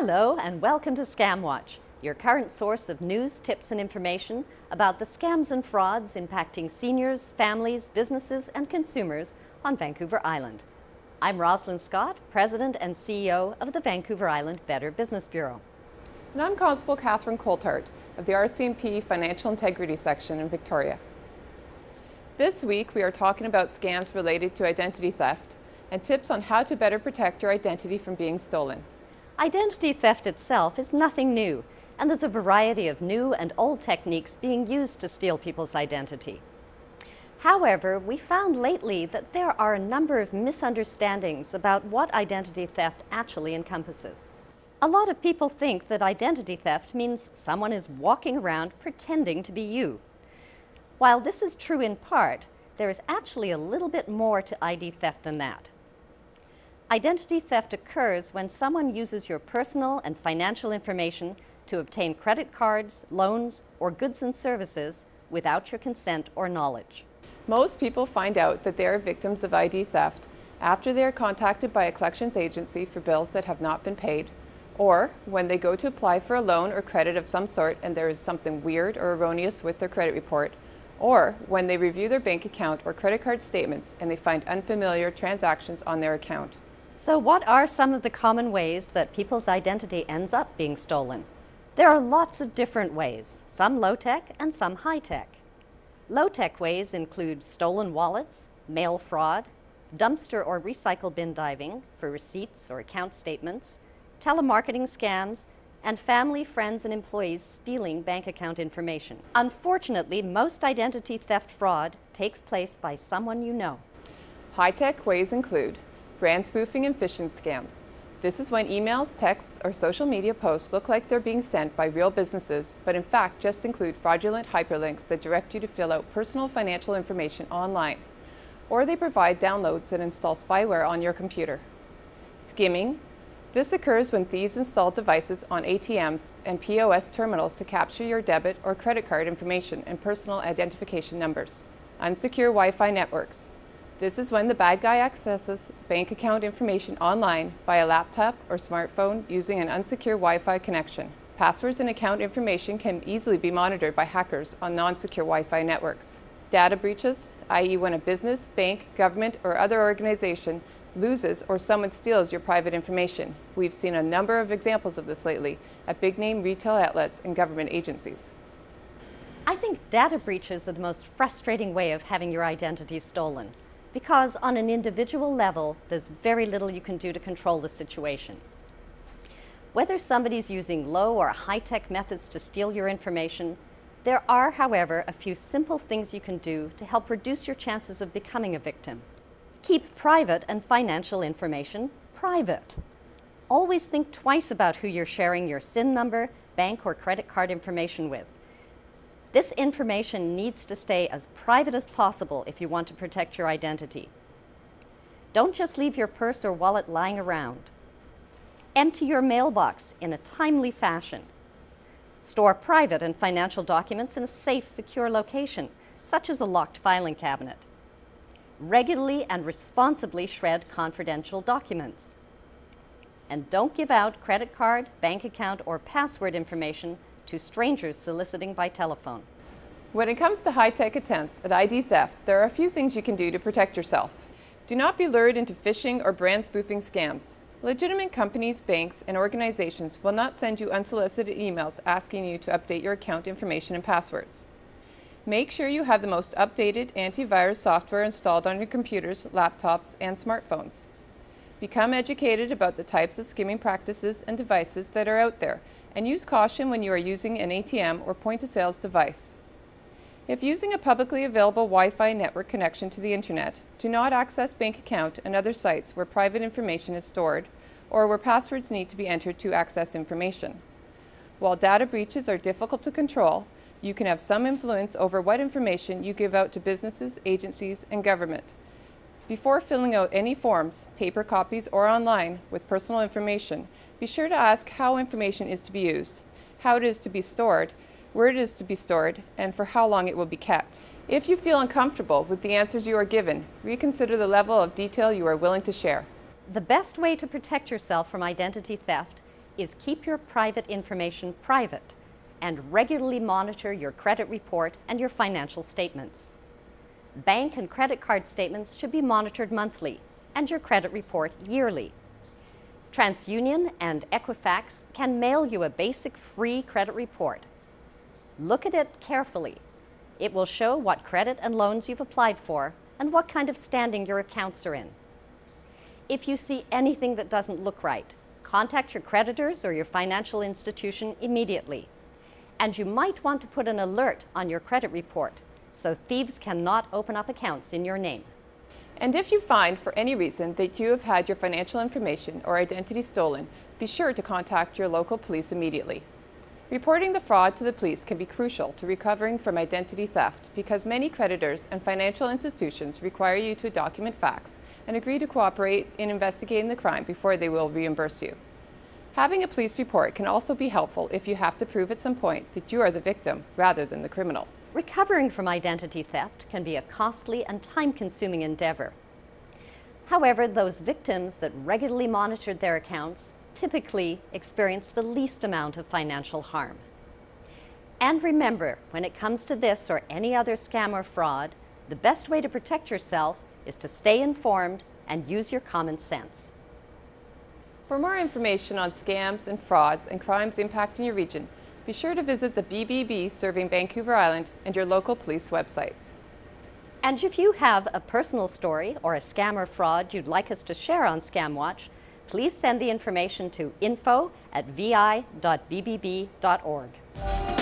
Hello and welcome to ScamWATCH, your current source of news, tips and information about the scams and frauds impacting seniors, families, businesses and consumers on Vancouver Island. I'm Rosalind Scott, President and CEO of the Vancouver Island Better Business Bureau. And I'm Constable Catherine Colthart of the RCMP Financial Integrity Section in Victoria. This week we are talking about scams related to identity theft and tips on how to better protect your identity from being stolen. Identity theft itself is nothing new, and there's a variety of new and old techniques being used to steal people's identity. However, we found lately that there are a number of misunderstandings about what identity theft actually encompasses. A lot of people think that identity theft means someone is walking around pretending to be you. While this is true in part, there is actually a little bit more to ID theft than that. Identity theft occurs when someone uses your personal and financial information to obtain credit cards, loans, or goods and services without your consent or knowledge. Most people find out that they are victims of ID theft after they are contacted by a collections agency for bills that have not been paid, or when they go to apply for a loan or credit of some sort and there is something weird or erroneous with their credit report, or when they review their bank account or credit card statements and they find unfamiliar transactions on their account. So what are some of the common ways that people's identity ends up being stolen? There are lots of different ways, some low-tech and some high-tech. Low-tech ways include stolen wallets, mail fraud, dumpster or recycle bin diving for receipts or account statements, telemarketing scams, and family, friends, and employees stealing bank account information. Unfortunately, most identity theft fraud takes place by someone you know. High-tech ways include brand spoofing and phishing scams. This is when emails, texts, or social media posts look like they're being sent by real businesses, but in fact just include fraudulent hyperlinks that direct you to fill out personal financial information online, or they provide downloads that install spyware on your computer. Skimming. This occurs when thieves install devices on ATMs and POS terminals to capture your debit or credit card information and personal identification numbers. Unsecure Wi-Fi networks. This is when the bad guy accesses bank account information online via laptop or smartphone using an unsecure Wi-Fi connection. Passwords and account information can easily be monitored by hackers on non-secure Wi-Fi networks. Data breaches, i.e. when a business, bank, government, or other organization loses or someone steals your private information. We've seen a number of examples of this lately at big-name retail outlets and government agencies. I think data breaches are the most frustrating way of having your identity stolen, because on an individual level, there's very little you can do to control the situation. Whether somebody's using low or high-tech methods to steal your information, there are, however, a few simple things you can do to help reduce your chances of becoming a victim. Keep private and financial information private. Always think twice about who you're sharing your SIN number, bank, or credit card information with. This information needs to stay as private as possible if you want to protect your identity. Don't just leave your purse or wallet lying around. Empty your mailbox in a timely fashion. Store private and financial documents in a safe, secure location, such as a locked filing cabinet. Regularly and responsibly shred confidential documents. And don't give out credit card, bank account, or password information to strangers soliciting by telephone. When it comes to high-tech attempts at ID theft, there are a few things you can do to protect yourself. Do not be lured into phishing or brand spoofing scams. Legitimate companies, banks, and organizations will not send you unsolicited emails asking you to update your account information and passwords. Make sure you have the most updated antivirus software installed on your computers, laptops, and smartphones. Become educated about the types of skimming practices and devices that are out there, and use caution when you are using an ATM or point-of-sale device. If using a publicly available Wi-Fi network connection to the internet, do not access bank account and other sites where private information is stored or where passwords need to be entered to access information. While data breaches are difficult to control, you can have some influence over what information you give out to businesses, agencies, and government. Before filling out any forms, paper copies or online, with personal information, be sure to ask how information is to be used, how it is to be stored, where it is to be stored, and for how long it will be kept. If you feel uncomfortable with the answers you are given, reconsider the level of detail you are willing to share. The best way to protect yourself from identity theft is keep your private information private and regularly monitor your credit report and your financial statements. Bank and credit card statements should be monitored monthly and your credit report yearly. TransUnion and Equifax can mail you a basic free credit report. Look at it carefully. It will show what credit and loans you've applied for and what kind of standing your accounts are in. If you see anything that doesn't look right, contact your creditors or your financial institution immediately. And you might want to put an alert on your credit report so thieves cannot open up accounts in your name. And if you find for any reason that you have had your financial information or identity stolen, be sure to contact your local police immediately. Reporting the fraud to the police can be crucial to recovering from identity theft because many creditors and financial institutions require you to document facts and agree to cooperate in investigating the crime before they will reimburse you. Having a police report can also be helpful if you have to prove at some point that you are the victim rather than the criminal. Recovering from identity theft can be a costly and time-consuming endeavor. However, those victims that regularly monitored their accounts typically experience the least amount of financial harm. And remember, when it comes to this or any other scam or fraud, the best way to protect yourself is to stay informed and use your common sense. For more information on scams and frauds and crimes impacting your region, be sure to visit the BBB serving Vancouver Island and your local police websites. And if you have a personal story or a scam or fraud you'd like us to share on ScamWATCH, please send the information to info@vi.bbb.org.